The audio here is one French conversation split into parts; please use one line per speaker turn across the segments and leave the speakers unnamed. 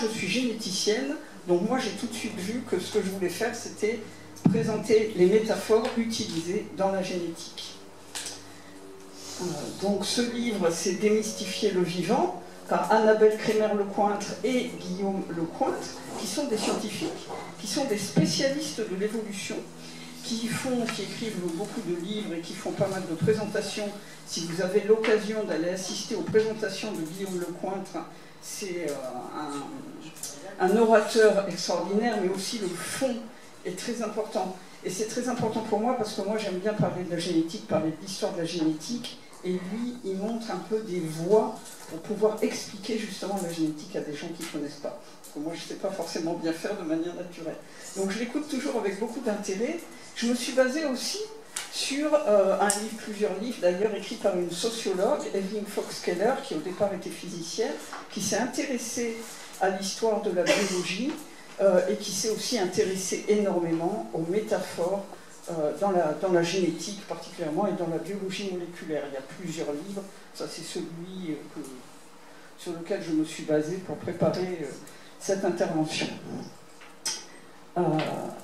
je suis généticienne, donc moi j'ai tout de suite vu que ce que je voulais faire, c'était présenter les métaphores utilisées dans la génétique. Donc ce livre, c'est Démystifier le vivant, par Annabelle Crémer-Lecointre et Guillaume Lecointre, qui sont des scientifiques, qui sont des spécialistes de l'évolution, qui écrivent beaucoup de livres et qui font pas mal de présentations. Si vous avez l'occasion d'aller assister aux présentations de Guillaume Lecointre, c'est un orateur extraordinaire, mais aussi le fond est très important. Et c'est très important pour moi parce que moi j'aime bien parler de la génétique, parler de l'histoire de la génétique, et lui, il montre un peu des voies pour pouvoir expliquer justement la génétique à des gens qui ne connaissent pas. Parce que moi, je ne sais pas forcément bien faire de manière naturelle. Donc je l'écoute toujours avec beaucoup d'intérêt. Je me suis basée aussi sur plusieurs livres d'ailleurs écrits par une sociologue, Evelyn Fox Keller, qui au départ était physicienne, qui s'est intéressée à l'histoire de la biologie et qui s'est aussi intéressée énormément aux métaphores dans la génétique particulièrement et dans la biologie moléculaire. Il y a plusieurs livres, ça c'est celui sur lequel je me suis basée pour préparer cette intervention.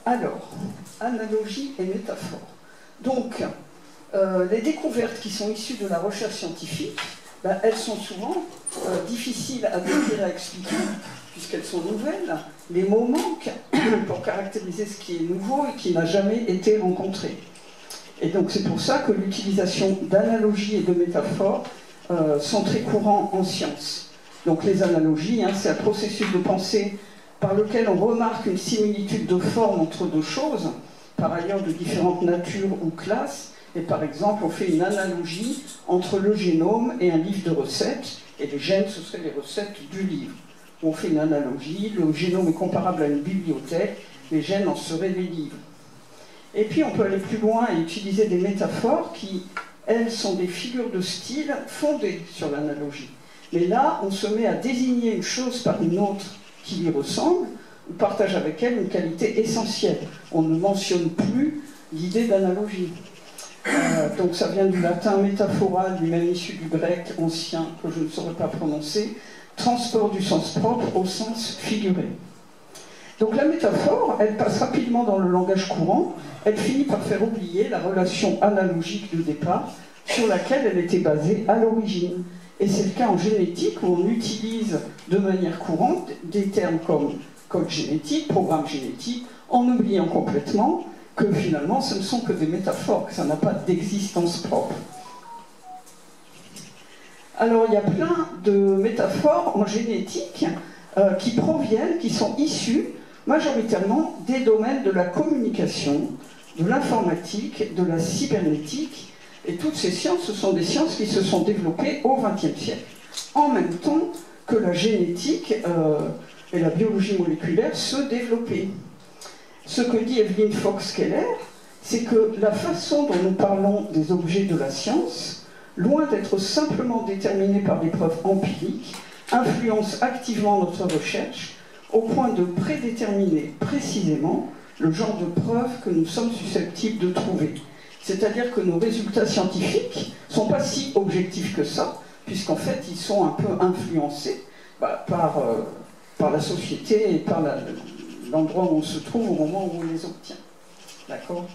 Alors, analogie et métaphore. Donc, les découvertes qui sont issues de la recherche scientifique, elles sont souvent difficiles à décrire et à expliquer, puisqu'elles sont nouvelles. Les mots manquent pour caractériser ce qui est nouveau et qui n'a jamais été rencontré. Et donc c'est pour ça que l'utilisation d'analogies et de métaphores sont très courants en science. Donc les analogies, c'est un processus de pensée par lequel on remarque une similitude de forme entre deux choses, par ailleurs de différentes natures ou classes, et par exemple on fait une analogie entre le génome et un livre de recettes, et les gènes ce seraient les recettes du livre. On fait une analogie, le génome est comparable à une bibliothèque, les gènes en seraient les livres. Et puis on peut aller plus loin et utiliser des métaphores qui, elles, sont des figures de style fondées sur l'analogie. Mais là, on se met à désigner une chose par une autre qui lui ressemble, ou partage avec elle une qualité essentielle. On ne mentionne plus l'idée d'analogie. Donc ça vient du latin métaphoral, lui-même issu du grec ancien, que je ne saurais pas prononcer, transport du sens propre au sens figuré. Donc la métaphore, elle passe rapidement dans le langage courant, elle finit par faire oublier la relation analogique de départ sur laquelle elle était basée à l'origine. Et c'est le cas en génétique où on utilise de manière courante des termes comme code génétique, programme génétique, en oubliant complètement que finalement ce ne sont que des métaphores, que ça n'a pas d'existence propre. Alors il y a plein de métaphores en génétique qui sont issues majoritairement des domaines de la communication, de l'informatique, de la cybernétique, et toutes ces sciences, ce sont des sciences qui se sont développées au XXe siècle, en même temps que la génétique et la biologie moléculaire se développaient. Ce que dit Evelyn Fox Keller, c'est que la façon dont nous parlons des objets de la science, loin d'être simplement déterminée par des preuves empiriques, influence activement notre recherche au point de prédéterminer précisément le genre de preuves que nous sommes susceptibles de trouver. C'est-à-dire que nos résultats scientifiques ne sont pas si objectifs que ça, puisqu'en fait ils sont un peu influencés par la société et par l'endroit où on se trouve au moment où on les obtient. D'accord ?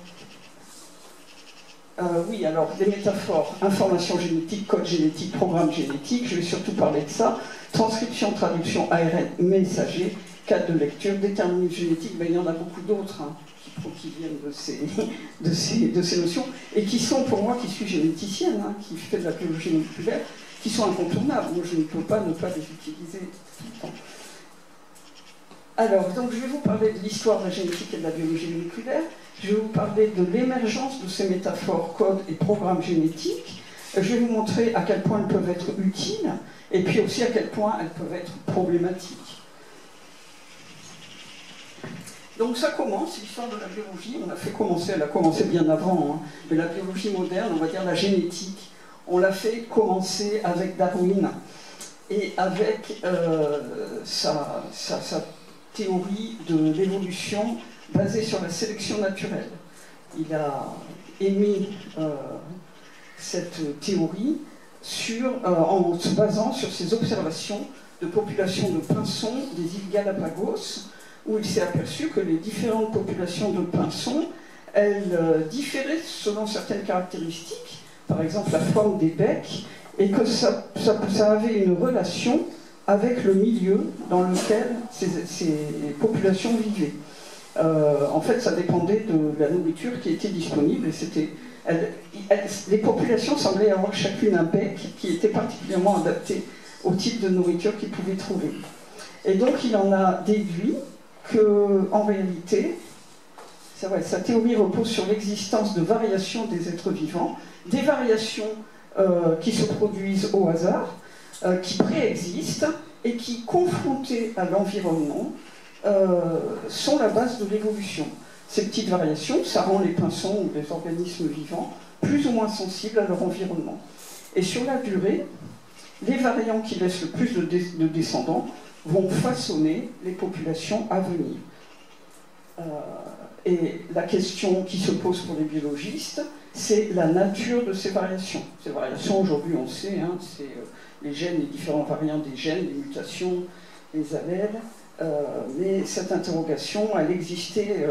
Oui, alors, des métaphores, information génétique, code génétique, programme génétique, je vais surtout parler de ça, transcription, traduction, ARN, messager, cadre de lecture, déterminisme génétique, il y en a beaucoup d'autres qui viennent de ces notions, et qui sont, pour moi, qui suis généticienne, qui fait de la biologie moléculaire, qui sont incontournables. Moi, je ne peux pas ne pas les utiliser tout le temps. Alors, donc, je vais vous parler de l'histoire de la génétique et de la biologie moléculaire. Je vais vous parler de l'émergence de ces métaphores, codes et programmes génétiques. Je vais vous montrer à quel point elles peuvent être utiles, et puis aussi à quel point elles peuvent être problématiques. Donc ça commence, l'histoire de la biologie, elle a commencé bien avant, mais la biologie moderne, on va dire la génétique, on l'a fait commencer avec Darwin, et avec sa théorie de l'évolution basée sur la sélection naturelle. Il a émis cette théorie en se basant sur ses observations de populations de pinsons des îles Galapagos, où il s'est aperçu que les différentes populations de pinsons, elles différaient selon certaines caractéristiques, par exemple la forme des becs, et que ça avait une relation avec le milieu dans lequel ces populations vivaient. En fait, ça dépendait de la nourriture qui était disponible, et les populations semblaient avoir chacune un bec qui était particulièrement adapté au type de nourriture qu'ils pouvaient trouver. Et donc, il en a déduit qu'en réalité, sa théorie repose sur l'existence de variations des êtres vivants, des variations qui se produisent au hasard, qui préexistent et qui, confrontées à l'environnement, sont la base de l'évolution. Ces petites variations, ça rend les pinsons ou les organismes vivants plus ou moins sensibles à leur environnement. Et sur la durée, les variants qui laissent le plus de descendants vont façonner les populations à venir. Et la question qui se pose pour les biologistes, c'est la nature de ces variations. Ces variations, aujourd'hui, on sait, hein, c'est les gènes, les différents variants des gènes, les mutations, les allèles. Mais cette interrogation, elle existait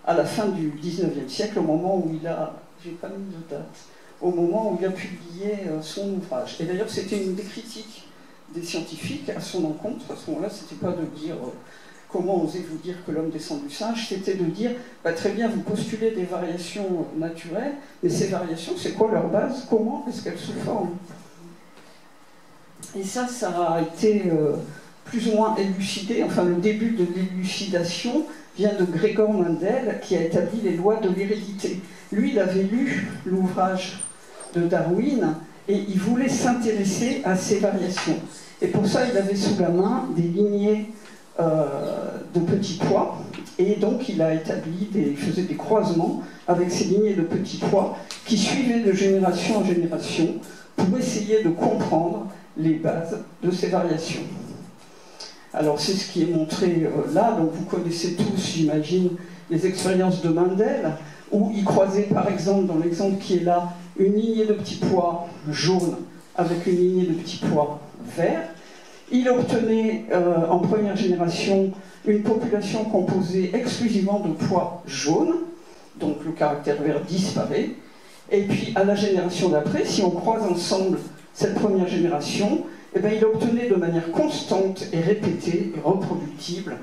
à la fin du XIXe siècle, au moment où il a, j'ai pas mis de date, au moment où il a publié son ouvrage. Et d'ailleurs, c'était une des critiques des scientifiques à son encontre. À ce moment-là, c'était pas de dire comment osez-vous dire que l'homme descend du singe, c'était de dire bah, très bien, vous postulez des variations naturelles, mais ces variations, c'est quoi leur base? Comment est-ce qu'elles se forment? Et ça a été plus ou moins élucidé, enfin le début de l'élucidation vient de Gregor Mendel qui a établi les lois de l'hérédité. Lui, il avait lu l'ouvrage de Darwin et il voulait s'intéresser à ces variations. Et pour ça, il avait sous la main des lignées de petits pois, et donc il a établi, il faisait des croisements avec ces lignées de petits pois qui suivaient de génération en génération pour essayer de comprendre les bases de ces variations. Alors c'est ce qui est montré là, donc vous connaissez tous, j'imagine, les expériences de Mendel, où il croisait par exemple, dans l'exemple qui est là, une lignée de petits pois jaunes avec une lignée de petits pois verts. Il obtenait en première génération une population composée exclusivement de pois jaunes, donc le caractère vert disparaît. Et puis à la génération d'après, si on croise ensemble cette première génération, eh bien, il obtenait de manière constante et répétée et reproductible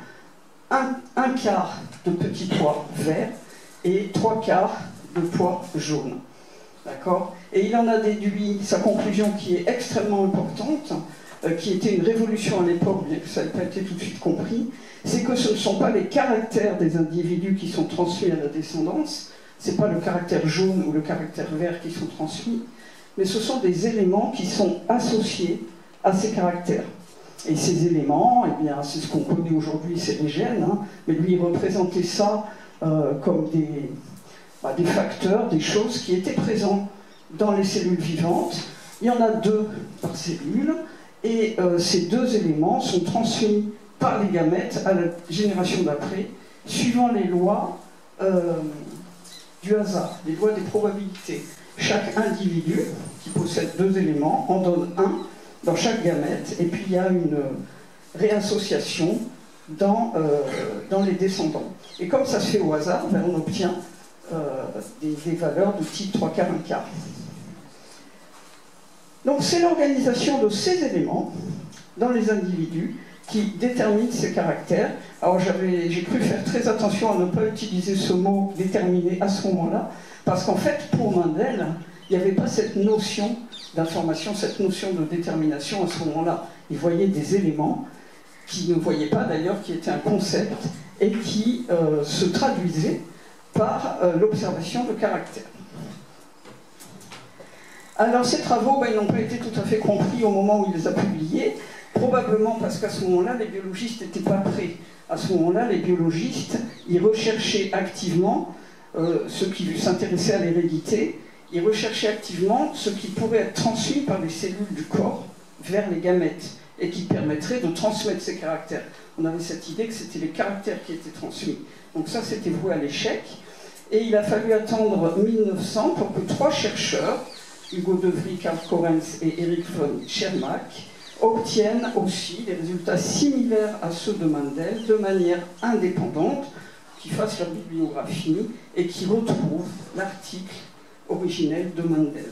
un quart de petits pois verts et 3/4 de pois jaunes. D'accord ? Et il en a déduit sa conclusion qui est extrêmement importante, qui était une révolution à l'époque, bien que ça n'ait pas été tout de suite compris, c'est que ce ne sont pas les caractères des individus qui sont transmis à la descendance, ce n'est pas le caractère jaune ou le caractère vert qui sont transmis, mais ce sont des éléments qui sont associés à ces caractères. Et ces éléments, eh bien, c'est ce qu'on connaît aujourd'hui, c'est les gènes, hein, mais lui il représentait ça comme des facteurs, des choses qui étaient présentes dans les cellules vivantes. Il y en a 2 par cellule, et ces 2 éléments sont transmis par les gamètes à la génération d'après, suivant les lois du hasard, les lois des probabilités. Chaque individu qui possède 2 éléments en donne un dans chaque gamète, et puis il y a une réassociation dans les descendants. Et comme ça se fait au hasard, ben on obtient des valeurs de type 3/4, 1/4. Donc c'est l'organisation de ces éléments dans les individus qui détermine ces caractères. Alors j'ai cru faire très attention à ne pas utiliser ce mot « déterminer » à ce moment-là, parce qu'en fait, pour Mendel, il n'y avait pas cette notion d'information, cette notion de détermination à ce moment-là. Il voyait des éléments qu'il ne voyait pas d'ailleurs, qui étaient un concept, et qui se traduisaient par l'observation de caractères. Alors ces travaux, ils n'ont pas été tout à fait compris au moment où il les a publiés, probablement parce qu'à ce moment-là, les biologistes n'étaient pas prêts. À ce moment-là, les biologistes, ils recherchaient activement, ceux qui s'intéressaient à l'hérédité, ils recherchaient activement ce qui pourrait être transmis par les cellules du corps vers les gamètes, et qui permettrait de transmettre ces caractères. On avait cette idée que c'était les caractères qui étaient transmis. Donc ça, c'était voué à l'échec. Et il a fallu attendre 1900 pour que 3 chercheurs, Hugo De Vries, Karl Correns et Eric von Schermach, obtiennent aussi des résultats similaires à ceux de Mendel de manière indépendante, qui fassent leur bibliographie et qui retrouvent l'article originel de Mendel.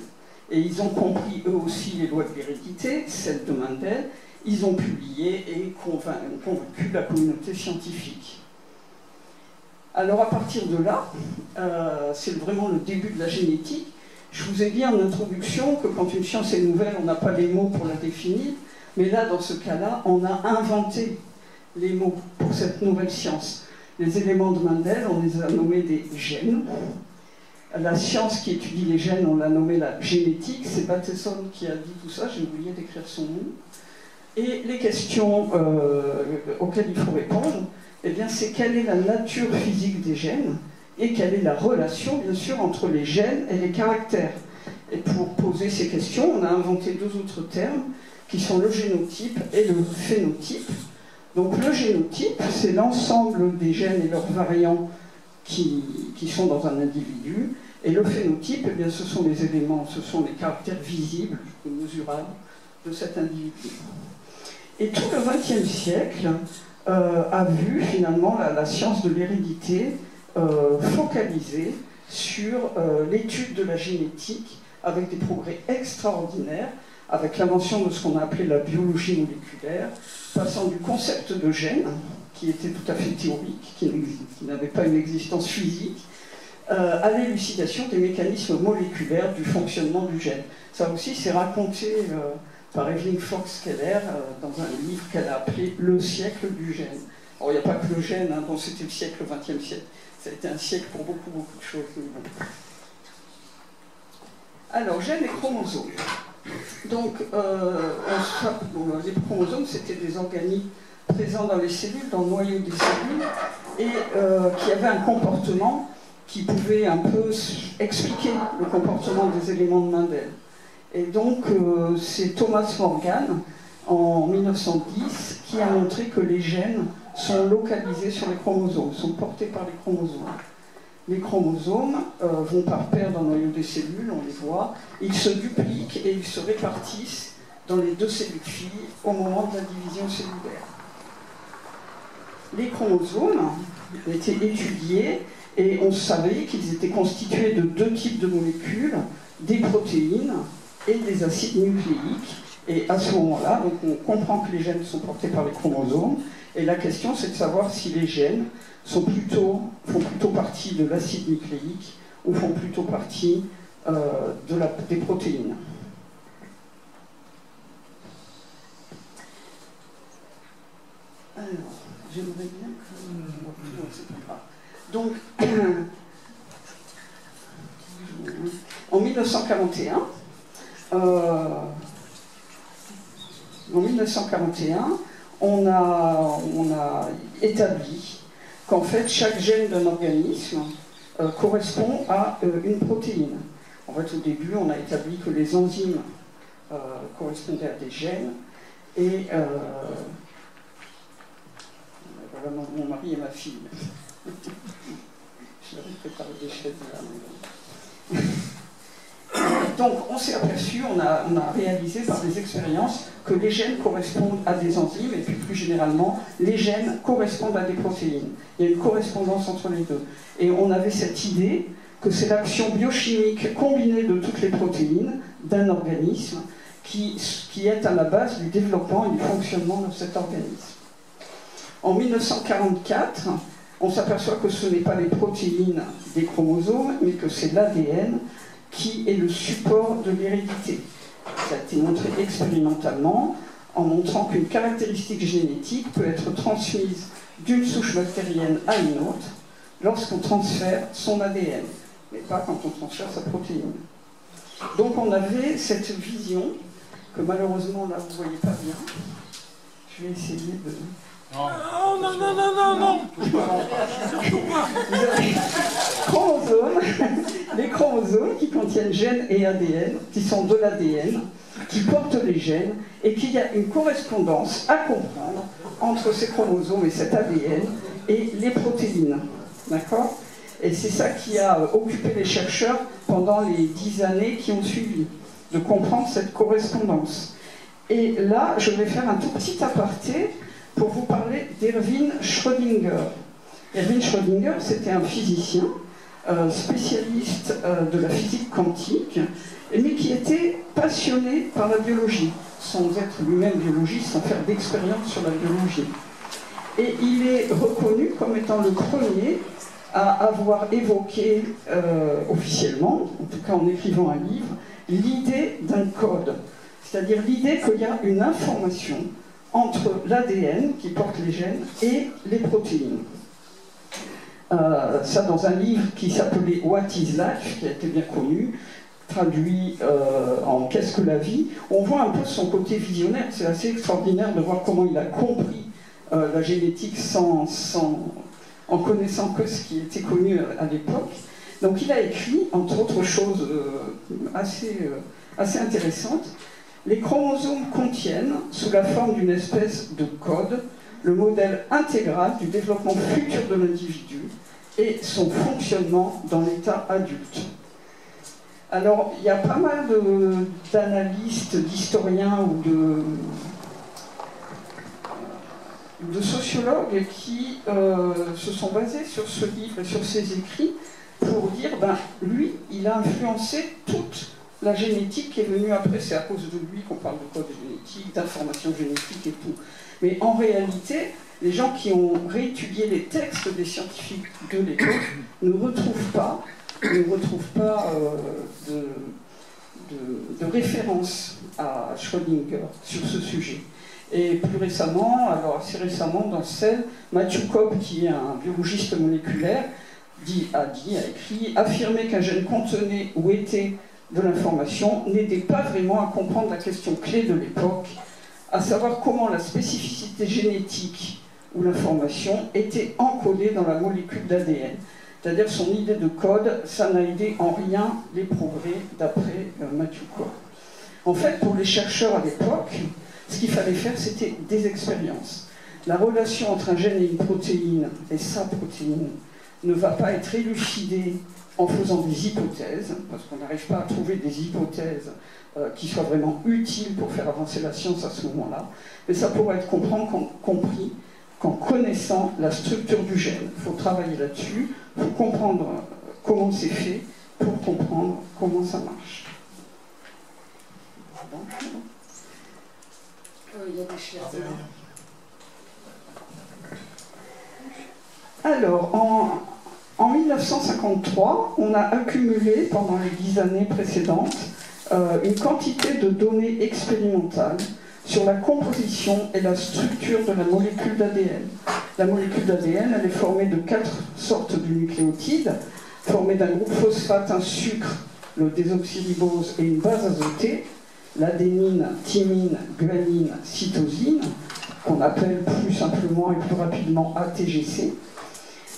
Et ils ont compris eux aussi les lois de l'hérédité, celles de Mendel, ils ont publié et convaincu la communauté scientifique. Alors à partir de là, c'est vraiment le début de la génétique. Je vous ai dit en introduction que quand une science est nouvelle, on n'a pas les mots pour la définir, mais là, dans ce cas-là, on a inventé les mots pour cette nouvelle science. Les éléments de Mendel, on les a nommés des gènes. La science qui étudie les gènes, on l'a nommée la génétique. C'est Bateson qui a dit tout ça, j'ai oublié d'écrire son nom. Et les questions auxquelles il faut répondre, eh bien, c'est quelle est la nature physique des gènes et quelle est la relation, bien sûr, entre les gènes et les caractères. Et pour poser ces questions, on a inventé deux autres termes qui sont le génotype et le phénotype. Donc le génotype, c'est l'ensemble des gènes et leurs variants qui sont dans un individu. Et le phénotype, eh bien, ce sont les éléments, ce sont les caractères visibles, mesurables de cet individu. Et tout le XXe siècle a vu finalement la science de l'hérédité focalisée sur l'étude de la génétique avec des progrès extraordinaires, avec l'invention de ce qu'on a appelé la biologie moléculaire, passant du concept de gène, qui était tout à fait théorique, qui n'avait pas une existence physique, à l'élucidation des mécanismes moléculaires du fonctionnement du gène. Ça aussi, c'est raconté par Evelyn Fox Keller dans un livre qu'elle a appelé « Le siècle du gène ». Alors, il n'y a pas que le gène, hein, dont c'était le siècle, le XXe siècle. Ça a été un siècle pour beaucoup, beaucoup de choses. Alors, gènes et chromosomes. Donc, les chromosomes, c'était des organites présents dans les cellules, dans le noyau des cellules, et qui avaient un comportement qui pouvait un peu expliquer le comportement des éléments de Mendel. Et donc, c'est Thomas Morgan, en 1910, qui a montré que les gènes sont localisés sur les chromosomes, sont portés par les chromosomes. Les chromosomes vont par paire dans le noyau des cellules, on les voit, ils se dupliquent et ils se répartissent dans les deux cellules filles au moment de la division cellulaire. Les chromosomes étaient étudiés et on savait qu'ils étaient constitués de deux types de molécules, des protéines et des acides nucléiques. Et à ce moment-là, donc on comprend que les gènes sont portés par les chromosomes, et la question c'est de savoir si les gènes font plutôt partie de l'acide nucléique ou font plutôt partie des protéines. Alors, j'aimerais bien que... Non, c'est pas grave. Donc, en 1941, on a établi qu'en fait, chaque gène d'un organisme correspond à une protéine. En fait, au début, on a établi que les enzymes correspondaient à des gènes, et voilà mon mari et ma fille. Je leur ai préparé des chaises là. Donc, on s'est aperçu, on a réalisé par des expériences que les gènes correspondent à des enzymes, et puis plus généralement, les gènes correspondent à des protéines. Il y a une correspondance entre les deux. Et on avait cette idée que c'est l'action biochimique combinée de toutes les protéines d'un organisme qui est à la base du développement et du fonctionnement de cet organisme. En 1944, on s'aperçoit que ce n'est pas les protéines des chromosomes, mais que c'est l'ADN qui est le support de l'hérédité. Ça a été montré expérimentalement en montrant qu'une caractéristique génétique peut être transmise d'une souche bactérienne à une autre lorsqu'on transfère son ADN, mais pas quand on transfère sa protéine. Donc on avait cette vision que malheureusement là vous ne voyez pas bien. Je vais essayer de...
Non, non, non, non, non, non.
Les chromosomes qui contiennent gènes et ADN, qui sont de l'ADN, qui portent les gènes, et qu'il y a une correspondance à comprendre entre ces chromosomes et cet ADN et les protéines. D'accord ? Et c'est ça qui a occupé les chercheurs pendant les 10 années qui ont suivi, de comprendre cette correspondance. Et là, je vais faire un tout petit aparté pour vous parler d'Erwin Schrödinger. Erwin Schrödinger, c'était un physicien, spécialiste de la physique quantique, mais qui était passionné par la biologie, sans être lui-même biologiste, sans faire d'expérience sur la biologie. Et il est reconnu comme étant le premier à avoir évoqué officiellement, en tout cas en écrivant un livre, l'idée d'un code. C'est-à-dire l'idée qu'il y a une information entre l'ADN qui porte les gènes et les protéines. Ça dans un livre qui s'appelait What is Life, qui a été bien connu, traduit en Qu'est-ce que la vie. On voit un peu son côté visionnaire, c'est assez extraordinaire de voir comment il a compris la génétique en connaissant que ce qui était connu à l'époque. Donc il a écrit, entre autres choses assez intéressantes, les chromosomes contiennent, sous la forme d'une espèce de code, le modèle intégral du développement futur de l'individu et son fonctionnement dans l'état adulte. Alors, il y a pas mal d'analystes, d'historiens ou de sociologues qui se sont basés sur ce livre et sur ses écrits pour dire, ben, lui, il a influencé toute la génétique qui est venue après. C'est à cause de lui qu'on parle de code génétique, d'information génétique et tout. Mais en réalité, les gens qui ont réétudié les textes des scientifiques de l'époque ne retrouvent pas de référence à Schrödinger sur ce sujet. Et plus récemment, alors assez récemment, dans celle, Matthew Cobb, qui est un biologiste moléculaire, a écrit « Affirmer qu'un gène contenait ou était de l'information n'aidait pas vraiment à comprendre la question clé de l'époque, à savoir comment la spécificité génétique ou l'information était encodée dans la molécule d'ADN. C'est-à-dire son idée de code, ça n'a aidé en rien les progrès d'après Matthew Cobb. En fait, pour les chercheurs à l'époque, ce qu'il fallait faire, c'était des expériences. La relation entre un gène et une protéine, et sa protéine, ne va pas être élucidée en faisant des hypothèses, parce qu'on n'arrive pas à trouver des hypothèses qui soient vraiment utiles pour faire avancer la science à ce moment-là, mais ça pourrait être compris qu'en connaissant la structure du gène. Il faut travailler là-dessus, il faut comprendre comment c'est fait pour comprendre comment ça marche. Il y a des chaises. Alors, en 1953, on a accumulé pendant les 10 années précédentes une quantité de données expérimentales sur la composition et la structure de la molécule d'ADN. La molécule d'ADN, elle est formée de 4 sortes de nucléotides, formée d'un groupe phosphate, un sucre, le désoxyribose et une base azotée, l'adénine, thymine, guanine, cytosine, qu'on appelle plus simplement et plus rapidement ATGC.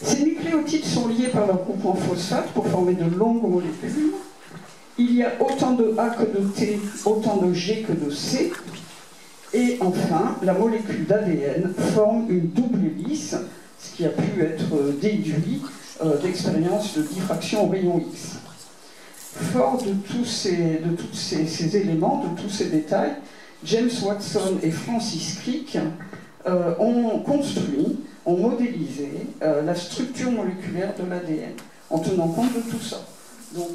Ces nucléotides sont liés par leur groupement phosphate pour former de longues molécules. Il y a autant de A que de T, autant de G que de C. Et enfin, la molécule d'ADN forme une double hélice, ce qui a pu être déduit d'expériences de diffraction au rayon X. Fort de tous ces éléments, de tous ces détails, James Watson et Francis Crick ont construit, ont modélisé la structure moléculaire de l'ADN, en tenant compte de tout ça. Donc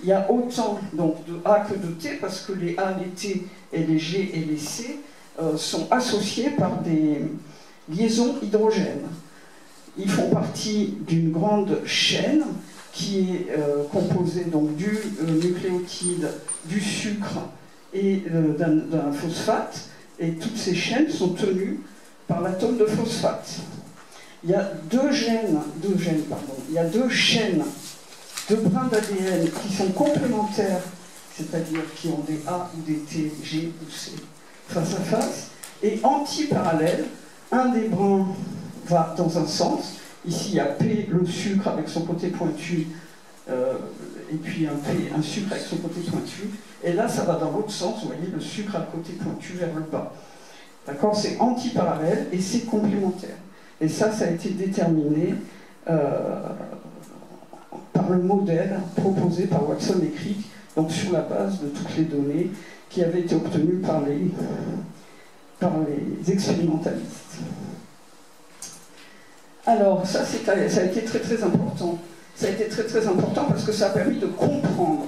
il y a autant donc, de A que de T, parce que les A, les T et les G et les C sont associés par des liaisons hydrogènes. Ils font partie d'une grande chaîne qui est composée donc, du nucléotide, du sucre et d'un phosphate, et toutes ces chaînes sont tenues par l'atome de phosphate. Il y a deux chaînes de brins d'ADN qui sont complémentaires, c'est-à-dire qui ont des A ou des T, G ou C face à face, et antiparallèles. Un des brins va dans un sens. Ici, il y a P, le sucre avec son côté pointu, et puis un sucre avec son côté pointu. Et là, ça va dans l'autre sens. Vous voyez, le sucre a le côté pointu vers le bas. D'accord? C'est antiparallèle et c'est complémentaire. Et ça a été déterminé par par le modèle proposé par Watson et Crick, donc sur la base de toutes les données qui avaient été obtenues par les expérimentalistes. Alors, ça a été très très important. Ça a été très très important parce que ça a permis de comprendre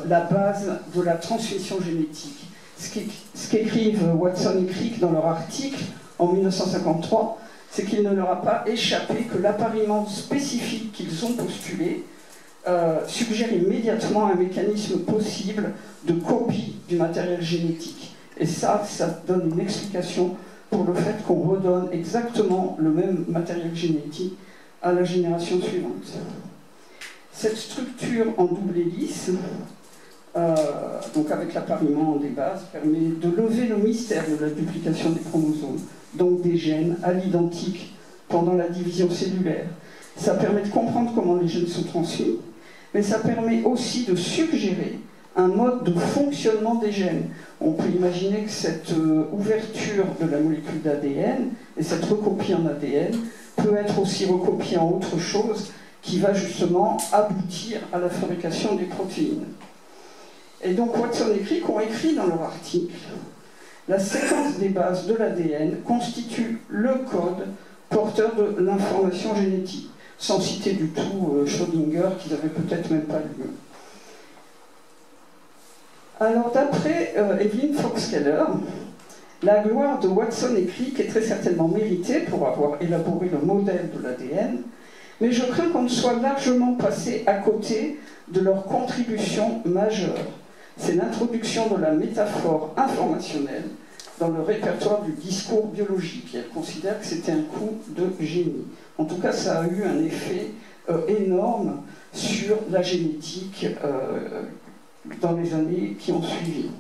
la base de la transmission génétique. Ce qu'écrivent Watson et Crick dans leur article en 1953, c'est qu'il ne leur a pas échappé que l'appariement spécifique qu'ils ont postulé suggère immédiatement un mécanisme possible de copie du matériel génétique. Et ça donne une explication pour le fait qu'on redonne exactement le même matériel génétique à la génération suivante. Cette structure en double hélice, donc avec l'appariement des bases, permet de lever le mystère de la duplication des chromosomes, donc des gènes à l'identique pendant la division cellulaire. Ça permet de comprendre comment les gènes sont transmis, mais ça permet aussi de suggérer un mode de fonctionnement des gènes. On peut imaginer que cette ouverture de la molécule d'ADN et cette recopie en ADN peut être aussi recopiée en autre chose qui va justement aboutir à la fabrication des protéines. Et donc Watson et Crick ont écrit dans leur article: la séquence des bases de l'ADN constitue le code porteur de l'information génétique, sans citer du tout Schrödinger, qu'ils n'avaient peut-être même pas lu. Alors d'après Evelyn Fox-Keller, la gloire de Watson et Crick est très certainement méritée pour avoir élaboré le modèle de l'ADN, mais je crains qu'on ne soit largement passé à côté de leur contribution majeure. C'est l'introduction de la métaphore informationnelle dans le répertoire du discours biologique. Et elle considère que c'était un coup de génie. En tout cas, ça a eu un effet énorme sur la génétique dans les années qui ont suivi.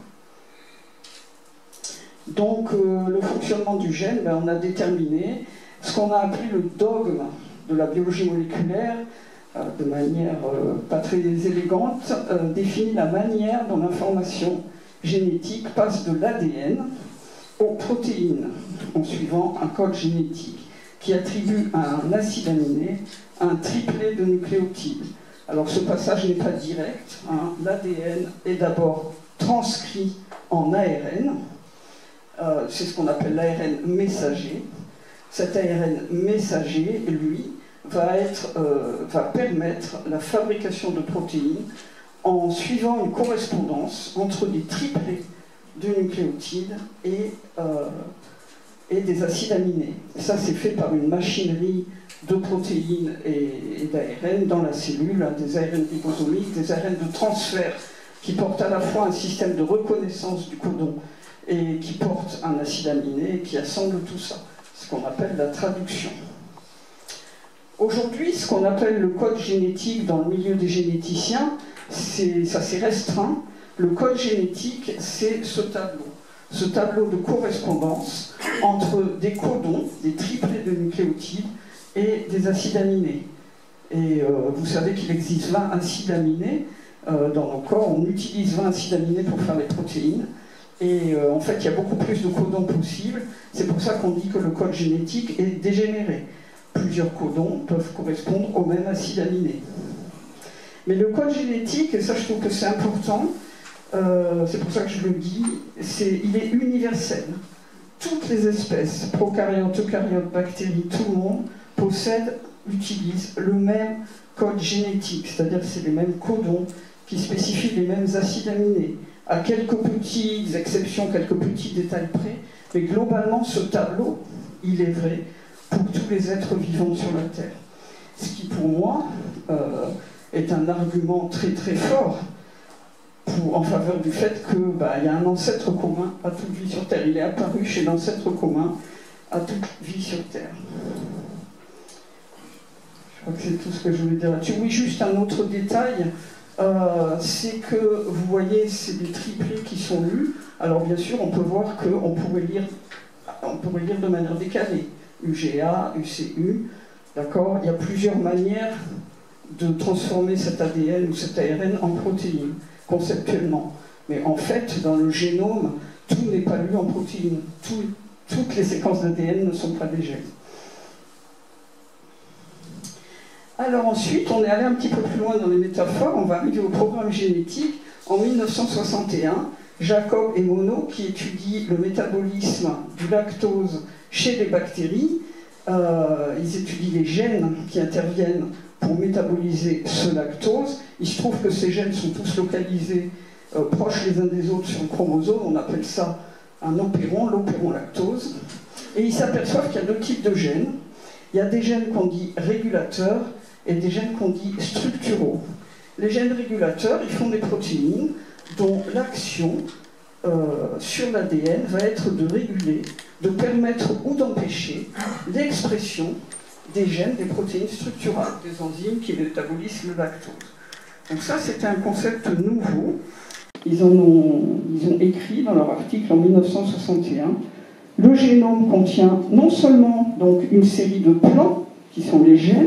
Donc, le fonctionnement du gène, on a déterminé ce qu'on a appelé le dogme de la biologie moléculaire, de manière pas très élégante, définit la manière dont l'information génétique passe de l'ADN aux protéines, en suivant un code génétique qui attribue à un acide aminé un triplet de nucléotides. Alors ce passage n'est pas direct, hein. L'ADN est d'abord transcrit en ARN, c'est ce qu'on appelle l'ARN messager. Cet ARN messager, lui, va permettre la fabrication de protéines en suivant une correspondance entre des triplets de nucléotides et des acides aminés. Ça, c'est fait par une machinerie de protéines et d'ARN dans la cellule, hein, des ARN ribosomiques, des ARN de transfert qui portent à la fois un système de reconnaissance du codon et qui portent un acide aminé et qui assemblent tout ça. C'est ce qu'on appelle la traduction. Aujourd'hui, ce qu'on appelle le code génétique dans le milieu des généticiens, ça s'est restreint. Le code génétique, c'est ce tableau de correspondance entre des codons, des triplets de nucléotides et des acides aminés. Et vous savez qu'il existe 20 acides aminés dans nos corps. On utilise 20 acides aminés pour faire les protéines. Et en fait, il y a beaucoup plus de codons possibles. C'est pour ça qu'on dit que le code génétique est dégénéré. Plusieurs codons peuvent correspondre au même acide aminé. Mais le code génétique, et ça je trouve que c'est important, c'est pour ça que je le dis, il est universel. Toutes les espèces, prokaryotes, eucaryotes, bactéries, tout le monde utilise le même code génétique, c'est-à-dire que c'est les mêmes codons qui spécifient les mêmes acides aminés, à quelques petites exceptions, quelques petits détails près, mais globalement ce tableau, il est vrai pour tous les êtres vivants sur la Terre. Ce qui pour moi est un argument très très fort en faveur du fait qu'il y a un ancêtre commun à toute vie sur Terre. Il est apparu chez l'ancêtre commun à toute vie sur Terre. Je crois que c'est tout ce que je voulais dire là-dessus. Oui, juste un autre détail, c'est que, vous voyez, c'est des triplets qui sont lus. Alors bien sûr, on peut voir qu'on pourrait lire de manière décalée. UGA, UCU, d'accord? Il y a plusieurs manières de transformer cet ADN ou cet ARN en protéines, conceptuellement. Mais en fait, dans le génome, tout n'est pas lu en protéines. Toutes les séquences d'ADN ne sont pas des gènes. Alors ensuite, on est allé un petit peu plus loin dans les métaphores, on va arriver au programme génétique en 1961. Jacob et Monod, qui étudient le métabolisme du lactose chez les bactéries, ils étudient les gènes qui interviennent pour métaboliser ce lactose. Il se trouve que ces gènes sont tous localisés proches les uns des autres sur le chromosome, on appelle ça un opéron, l'opéron lactose. Et ils s'aperçoivent qu'il y a deux types de gènes. Il y a des gènes qu'on dit régulateurs et des gènes qu'on dit structuraux. Les gènes régulateurs, ils font des protéines dont l'action sur l'ADN va être de réguler, de permettre ou d'empêcher l'expression des gènes, des protéines structurales, des enzymes qui métabolisent le lactose. Donc ça, c'était un concept nouveau. Ils ont écrit dans leur article en 1961. Le génome contient non seulement donc une série de plans, qui sont les gènes,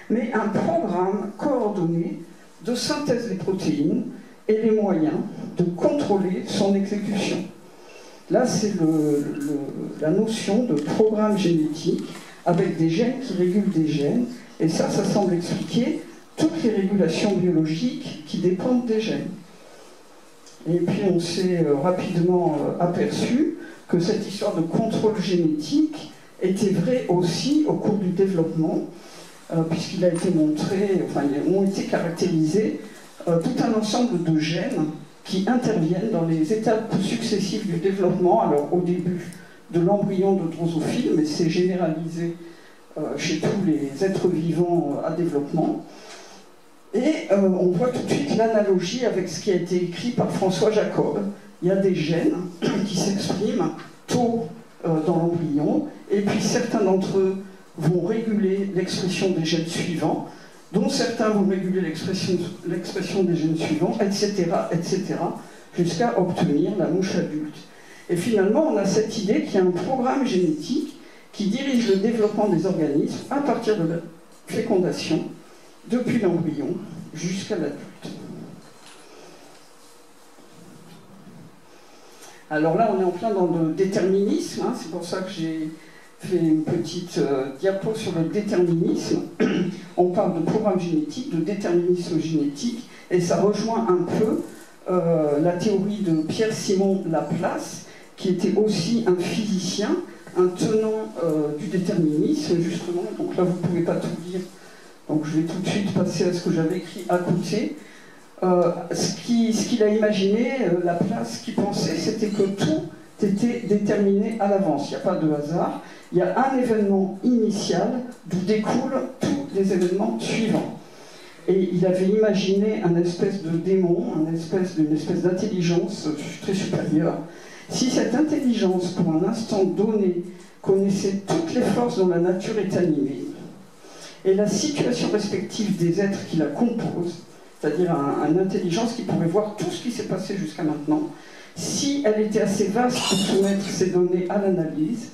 mais un programme coordonné de synthèse des protéines et les moyens de contrôler son exécution. Là, c'est la notion de programme génétique avec des gènes qui régulent des gènes, et ça semble expliquer toutes les régulations biologiques qui dépendent des gènes. Et puis on s'est rapidement aperçu que cette histoire de contrôle génétique était vraie aussi au cours du développement, puisqu'il a été montré, enfin, ils ont été caractérisés tout un ensemble de gènes qui interviennent dans les étapes successives du développement. Alors au début de l'embryon de drosophile, mais c'est généralisé chez tous les êtres vivants à développement. Et on voit tout de suite l'analogie avec ce qui a été écrit par François Jacob. Il y a des gènes qui s'expriment tôt dans l'embryon, et puis certains d'entre eux vont réguler l'expression des gènes suivants, dont certains vont réguler l'expression des gènes suivants, etc., jusqu'à obtenir la mouche adulte. Et finalement, on a cette idée qu'il y a un programme génétique qui dirige le développement des organismes à partir de la fécondation, depuis l'embryon jusqu'à l'adulte. Alors là, on est en plein dans le déterminisme, hein, c'est pour ça que j'ai fait une petite diapo sur le déterminisme. On parle de programme génétique, de déterminisme génétique, et ça rejoint un peu la théorie de Pierre-Simon Laplace, qui était aussi un physicien, un tenant du déterminisme, justement. Donc là, vous ne pouvez pas tout lire, donc je vais tout de suite passer à ce que j'avais écrit à côté. Ce qu'il a imaginé, Laplace, qui pensait, c'était que tout était déterminé à l'avance. Il n'y a pas de hasard. Il y a un événement initial d'où découlent tous les événements suivants. Et il avait imaginé un espèce de démon, une espèce d'intelligence très supérieure. Si cette intelligence, pour un instant donné, connaissait toutes les forces dont la nature est animée, et la situation respective des êtres qui la composent, c'est-à-dire une intelligence qui pourrait voir tout ce qui s'est passé jusqu'à maintenant, si elle était assez vaste pour soumettre ces données à l'analyse,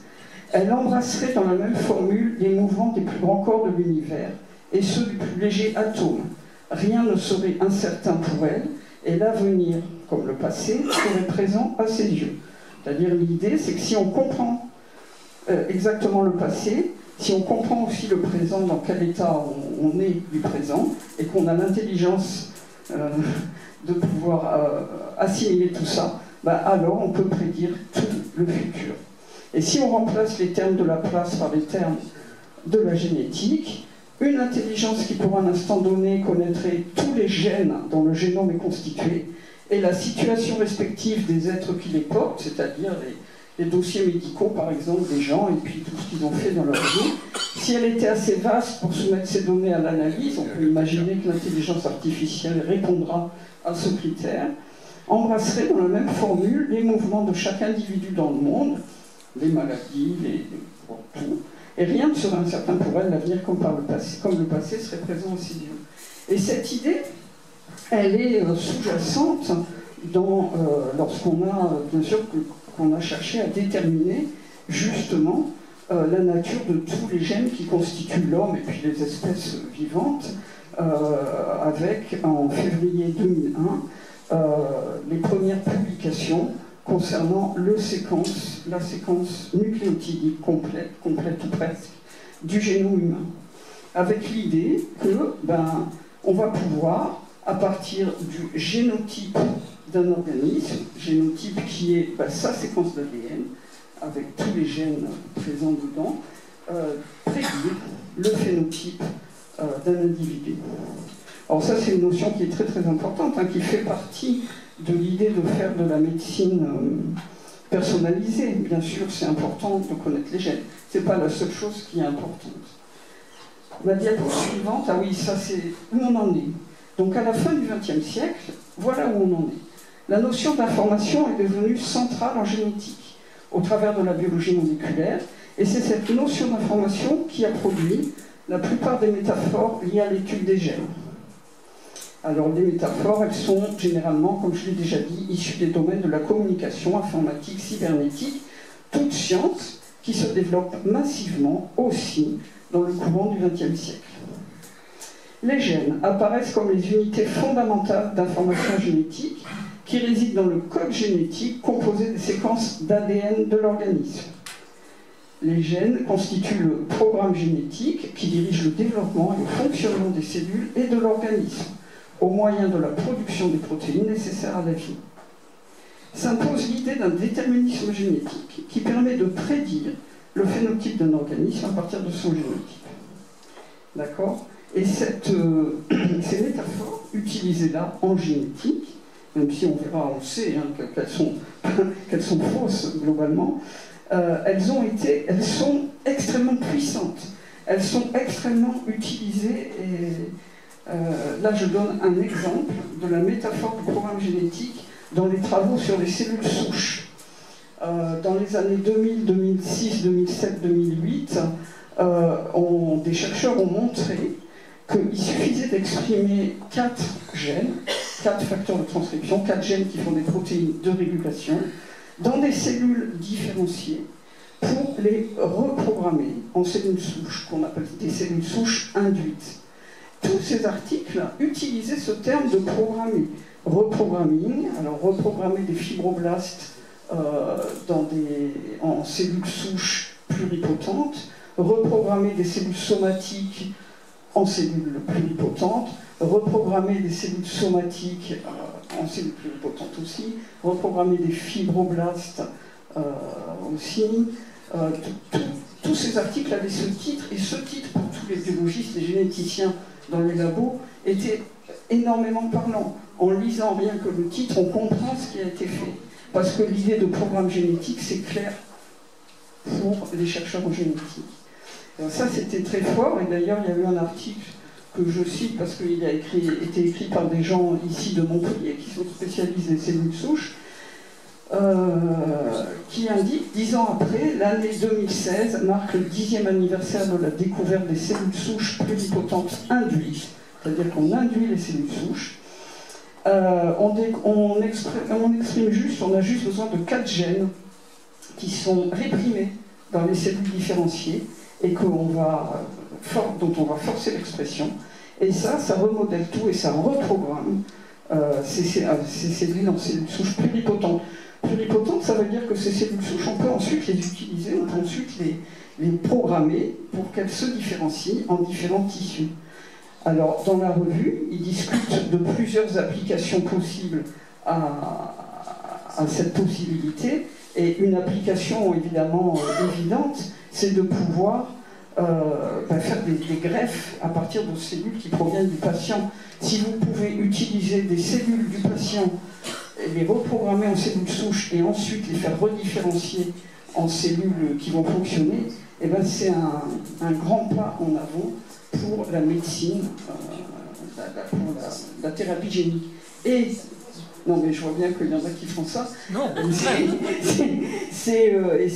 elle embrasserait dans la même formule les mouvements des plus grands corps de l'univers et ceux du plus léger atome. Rien ne serait incertain pour elle, et l'avenir, comme le passé, serait présent à ses yeux. C'est-à-dire, l'idée, c'est que si on comprend exactement le passé, si on comprend aussi le présent, dans quel état on est du présent, et qu'on a l'intelligence de pouvoir assimiler tout ça, bah alors on peut prédire tout le futur. Et si on remplace les termes de Laplace par les termes de la génétique, une intelligence qui pour un instant donné connaîtrait tous les gènes dont le génome est constitué, et la situation respective des êtres qui les portent, c'est-à-dire les dossiers médicaux par exemple des gens, et puis tout ce qu'ils ont fait dans leur vie, si elle était assez vaste pour soumettre ces données à l'analyse, on peut imaginer que l'intelligence artificielle répondra à ce critère, embrasserait dans la même formule les mouvements de chaque individu dans le monde, les maladies, tout, et rien ne serait incertain pour elle, l'avenir comme le passé serait présent à ses yeux. Et cette idée, elle est sous-jacente lorsqu'on a, bien sûr, qu'on a cherché à déterminer justement la nature de tous les gènes qui constituent l'homme et puis les espèces vivantes, avec, en février 2001, les premières publications concernant la séquence nucléotidique complète ou presque, du génome humain. avec l'idée que on va pouvoir, à partir du génotype d'un organisme, génotype qui est sa séquence d'ADN, avec tous les gènes présents dedans, prédire le phénotype d'un individu. Alors ça, c'est une notion qui est très très importante, qui fait partie de l'idée de faire de la médecine personnalisée. Bien sûr, c'est important de connaître les gènes. Ce n'est pas la seule chose qui est importante. La diapo suivante, ah oui, ça c'est où on en est. Donc à la fin du XXe siècle, voilà où on en est. La notion d'information est devenue centrale en génétique, au travers de la biologie moléculaire, et c'est cette notion d'information qui a produit la plupart des métaphores liées à l'étude des gènes. Alors les métaphores, elles sont généralement, comme je l'ai déjà dit, issues des domaines de la communication, informatique, cybernétique, toutes sciences qui se développent massivement aussi dans le courant du XXe siècle. Les gènes apparaissent comme les unités fondamentales d'information génétique qui résident dans le code génétique composé des séquences d'ADN de l'organisme. Les gènes constituent le programme génétique qui dirige le développement et le fonctionnement des cellules et de l'organisme, au moyen de la production des protéines nécessaires à la vie. S'impose l'idée d'un déterminisme génétique qui permet de prédire le phénotype d'un organisme à partir de son génotype. D'accord ? Et ces métaphores utilisées là en génétique, même si on verra, on sait qu'elles sont fausses globalement, elles sont extrêmement puissantes, elles sont extrêmement utilisées et là je donne un exemple de la métaphore du programme génétique dans les travaux sur les cellules souches. Dans les années 2000, 2006, 2007, 2008, des chercheurs ont montré qu'il suffisait d'exprimer 4 gènes, 4 facteurs de transcription, 4 gènes qui font des protéines de régulation, dans des cellules différenciées, pour les reprogrammer en cellules souches, qu'on appelle des cellules souches induites. Tous ces articles utilisaient ce terme de programmer. Reprogramming, alors reprogrammer des fibroblastes en cellules souches pluripotentes, reprogrammer des cellules somatiques en cellules pluripotentes, reprogrammer des cellules somatiques en cellules pluripotentes aussi, reprogrammer des fibroblastes aussi. Tous ces articles avaient ce titre, et ce titre, pour tous les biologistes, les généticiens dans les labos, était énormément parlant. En lisant rien que le titre, on comprend ce qui a été fait. Parce que l'idée de programme génétique, c'est clair pour les chercheurs en génétique. Alors ça, c'était très fort, et d'ailleurs, il y a eu un article que je cite parce qu'il a été écrit par des gens ici de Montpellier qui sont spécialisés des cellules souches, qui indique, 10 ans après, l'année 2016 marque le 10e anniversaire de la découverte des cellules souches pluripotentes induites, c'est-à-dire qu'on induit les cellules souches. On a juste besoin de 4 gènes qui sont réprimés dans les cellules différenciées et dont on va forcer l'expression. Et ça remodèle tout et ça reprogramme ces cellules en cellules souches pluripotentes. Pluripotentes, ça veut dire que ces cellules souches, on peut ensuite les utiliser, on peut ensuite les programmer pour qu'elles se différencient en différents tissus. Alors, dans la revue, ils discutent de plusieurs applications possibles à cette possibilité, et une application évidemment évidente, c'est de pouvoir faire des greffes à partir de cellules qui proviennent du patient. Si vous pouvez utiliser des cellules du patient, les reprogrammer en cellules souches et ensuite les faire redifférencier en cellules qui vont fonctionner, eh ben c'est un grand pas en avant pour la médecine, pour la thérapie génique. Et, non mais je vois bien qu'il y en a qui font ça.
Non.
Et ça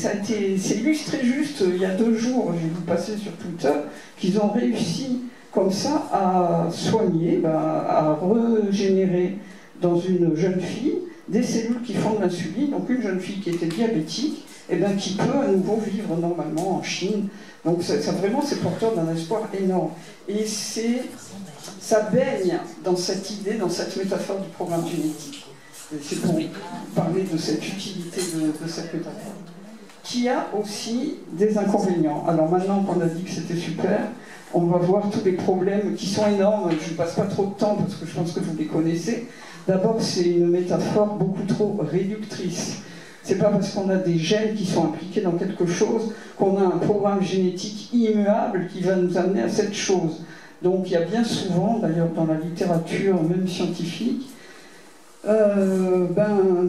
a été, c'est illustré juste il y a 2 jours, j'ai vu passer sur Twitter, qu'ils ont réussi comme ça à soigner, à régénérer dans une jeune fille des cellules qui font de l'insuline, donc une jeune fille qui était diabétique, et qui peut à nouveau vivre normalement en Chine. Donc ça vraiment, c'est porteur d'un espoir énorme. Et ça baigne dans cette idée, dans cette métaphore du programme génétique. C'est pour parler de cette utilité de cette métaphore. Qui a aussi des inconvénients. Alors maintenant qu'on a dit que c'était super, on va voir tous les problèmes qui sont énormes. Je ne passe pas trop de temps parce que je pense que vous les connaissez. D'abord, c'est une métaphore beaucoup trop réductrice. C'est pas parce qu'on a des gènes qui sont impliqués dans quelque chose qu'on a un programme génétique immuable qui va nous amener à cette chose. Donc il y a bien souvent, d'ailleurs dans la littérature même scientifique,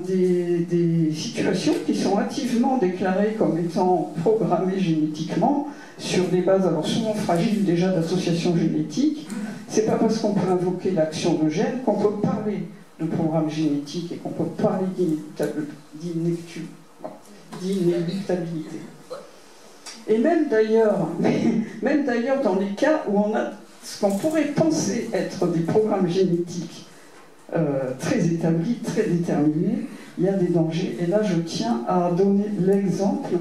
des situations qui sont hâtivement déclarées comme étant programmées génétiquement sur des bases alors souvent fragiles déjà d'associations génétiques. C'est pas parce qu'on peut invoquer l'action de gènes qu'on peut parler de programme génétique et qu'on peut parler d'inéluctabilité. Et même d'ailleurs dans les cas où on a ce qu'on pourrait penser être des programmes génétiques très établis, très déterminés, il y a des dangers. Et là, je tiens à donner l'exemple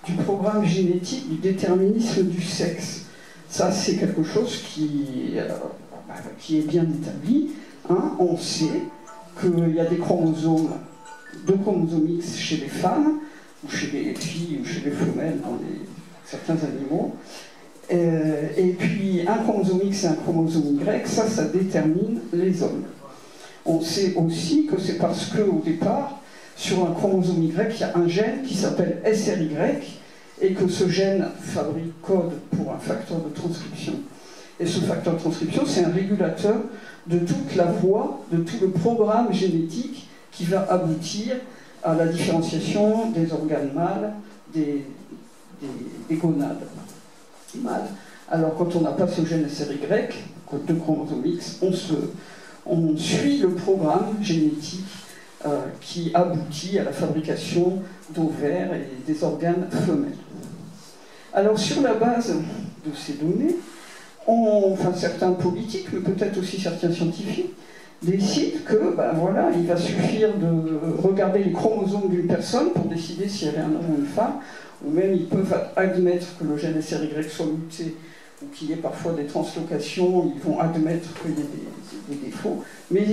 du programme génétique du déterminisme du sexe. Ça, c'est quelque chose qui est bien établi. Hein. On sait qu'il y a des chromosomes, 2 chromosomes X chez les femmes, ou chez les filles, ou chez les femelles, dans certains animaux. Et puis, un chromosome X et un chromosome Y, ça détermine les hommes. On sait aussi que c'est parce qu'au départ, sur un chromosome Y, il y a un gène qui s'appelle SRY, et que ce gène code pour un facteur de transcription. Et ce facteur de transcription, c'est un régulateur de toute la voie, de tout le programme génétique qui va aboutir à la différenciation des organes mâles, des gonades mâles. Alors quand on n'a pas ce gène SRY, de chromosome X, on suit le programme génétique qui aboutit à la fabrication d'ovaires et des organes femelles. Alors sur la base de ces données, certains politiques, mais peut-être aussi certains scientifiques, décident que, il va suffire de regarder les chromosomes d'une personne pour décider si elle est un homme ou une femme, ou même ils peuvent admettre que le gène SRY soit muté, ou qu'il y ait parfois des translocations, ils vont admettre qu'il y ait des défauts. Mais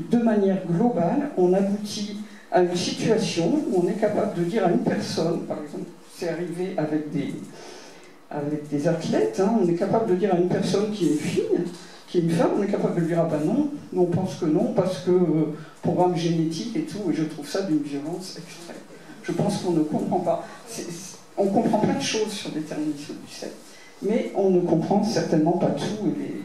de manière globale, on aboutit à une situation où on est capable de dire à une personne, par exemple, c'est arrivé avec des athlètes, hein, on est capable de dire à une personne qui est une fille, qui est une femme, on est capable de lui dire ah ben non, on pense que non, parce que programme génétique et tout, et je trouve ça d'une violence extrême. Je pense qu'on ne comprend pas. On comprend plein de choses sur le déterminisme du sexe, mais on ne comprend certainement pas tout, et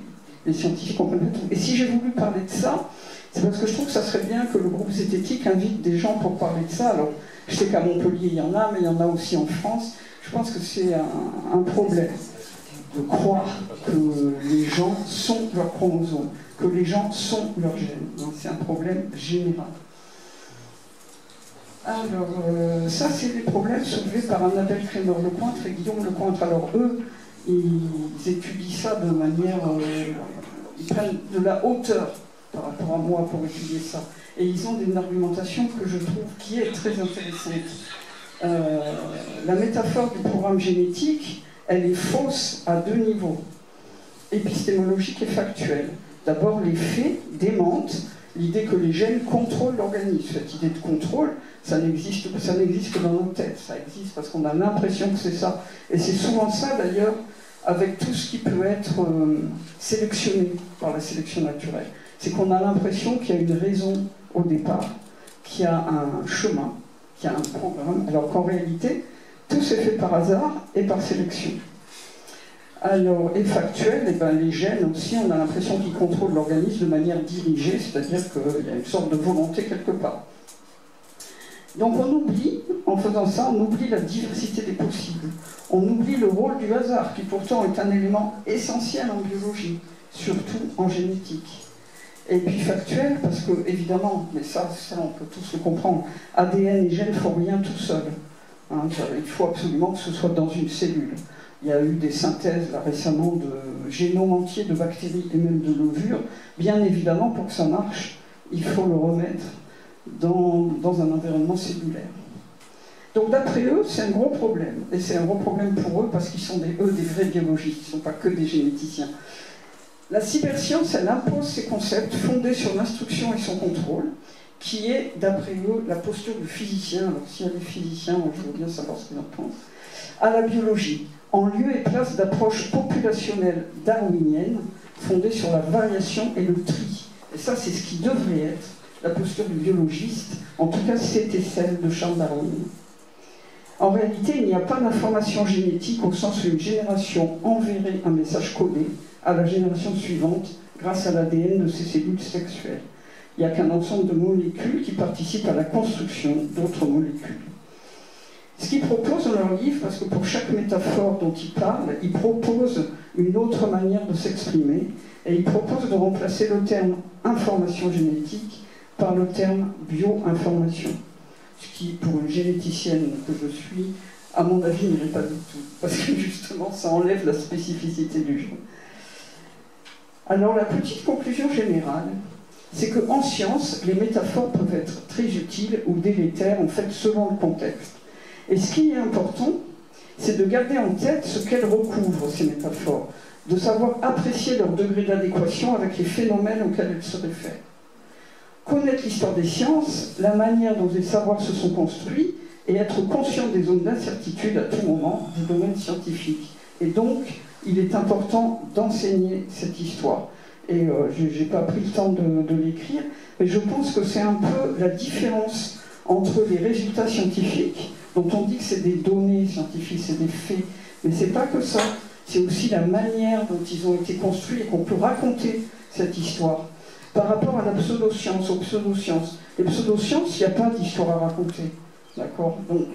les scientifiques comprennent pas tout. Et si j'ai voulu parler de ça, c'est parce que je trouve que ça serait bien que le groupe Zététique invite des gens pour parler de ça. Alors, je sais qu'à Montpellier, il y en a, mais il y en a aussi en France. Je pense que c'est un problème de croire que les gens sont leurs chromosomes, que les gens sont leurs gènes. C'est un problème général. Alors, ça, c'est des problèmes soulevés par Annabelle Crémer-Lecointre et Guillaume Lecointre. Alors, eux, ils étudient ça de manière... ils prennent de la hauteur par rapport à moi pour étudier ça. Et ils ont une argumentation que je trouve qui est très intéressante. La métaphore du programme génétique, elle est fausse à 2 niveaux, épistémologique et factuel. D'abord, les faits démentent l'idée que les gènes contrôlent l'organisme. Cette idée de contrôle, ça n'existe que dans nos têtes. Ça existe parce qu'on a l'impression que c'est ça. Et c'est souvent ça, d'ailleurs, avec tout ce qui peut être sélectionné par la sélection naturelle. C'est qu'on a l'impression qu'il y a une raison au départ, qu'il y a un chemin, qu'il y a un programme, alors qu'en réalité, tout s'est fait par hasard et par sélection. Alors, et factuel, les gènes aussi, on a l'impression qu'ils contrôlent l'organisme de manière dirigée, c'est-à-dire qu'il y a une sorte de volonté quelque part. Donc on oublie, en faisant ça, on oublie la diversité des possibles. On oublie le rôle du hasard, qui pourtant est un élément essentiel en biologie, surtout en génétique. Et puis factuel, parce que, évidemment, mais ça on peut tous le comprendre, ADN et gènes ne font rien tout seuls. Hein, il faut absolument que ce soit dans une cellule. Il y a eu des synthèses là, récemment de génomes entiers de bactéries et même de levures. Bien évidemment, pour que ça marche, il faut le remettre dans un environnement cellulaire. Donc d'après eux, c'est un gros problème. Et c'est un gros problème pour eux parce qu'ils sont des vrais biologistes, ils ne sont pas que des généticiens. La cyberscience, elle impose ces concepts fondés sur l'instruction et son contrôle, qui est, d'après eux, la posture du physicien. Alors s'il y a des physiciens, je veux bien savoir ce qu'ils en pensent, à la biologie. en lieu et place d'approches populationnelles darwiniennes fondées sur la variation et le tri. Et ça, c'est ce qui devrait être la posture du biologiste, en tout cas c'était celle de Charles Darwin. En réalité, il n'y a pas d'information génétique au sens où une génération enverrait un message codé à la génération suivante grâce à l'ADN de ses cellules sexuelles. Il n'y a qu'un ensemble de molécules qui participent à la construction d'autres molécules. Ce qu'ils proposent dans leur livre, parce que pour chaque métaphore dont ils parlent, ils proposent une autre manière de s'exprimer, et ils proposent de remplacer le terme information génétique par le terme bioinformation. Ce qui, pour une généticienne que je suis, à mon avis, n'irait pas du tout, parce que justement, ça enlève la spécificité du genre. Alors, la petite conclusion générale, c'est qu'en science, les métaphores peuvent être très utiles ou délétères, en fait, selon le contexte. Et ce qui est important, c'est de garder en tête ce qu'elles recouvrent, ces métaphores, de savoir apprécier leur degré d'adéquation avec les phénomènes auxquels elles se réfèrent. Connaître l'histoire des sciences, la manière dont les savoirs se sont construits, et être conscient des zones d'incertitude à tout moment du domaine scientifique. Et donc, il est important d'enseigner cette histoire. Et je n'ai pas pris le temps de l'écrire, mais je pense que c'est un peu la différence entre les résultats scientifiques, dont on dit que c'est des données scientifiques, c'est des faits, mais c'est pas que ça, c'est aussi la manière dont ils ont été construits et qu'on peut raconter cette histoire. Par rapport à la pseudo-science, aux pseudo-sciences. Les pseudo-sciences, il n'y a pas d'histoire à raconter. D'accord? Donc,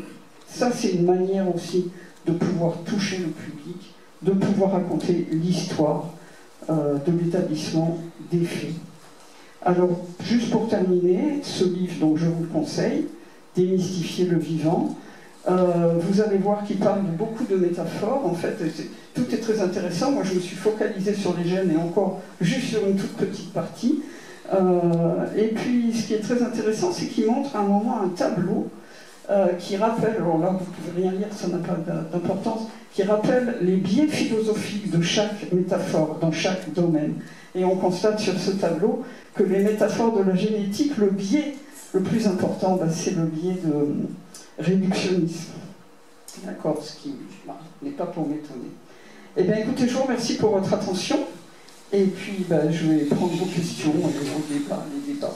ça, c'est une manière aussi de pouvoir toucher le public, de pouvoir raconter l'histoire de l'établissement des faits. Alors, juste pour terminer, ce livre, donc je vous le conseille, Démystifier le vivant. Vous allez voir qu'il parle de beaucoup de métaphores. En fait, tout est très intéressant. Moi, je me suis focalisée sur les gènes et encore juste sur une toute petite partie. Et puis, ce qui est très intéressant, c'est qu'il montre à un moment un tableau qui rappelle, alors là, vous ne pouvez rien lire, ça n'a pas d'importance, qui rappelle les biais philosophiques de chaque métaphore dans chaque domaine. Et on constate sur ce tableau que les métaphores de la génétique, le biais le plus important, c'est le biais de réductionnisme. D'accord, ce qui n'est pas pour m'étonner. Eh bien, écoutez, je vous remercie pour votre attention. Et puis, je vais prendre vos questions et les débats.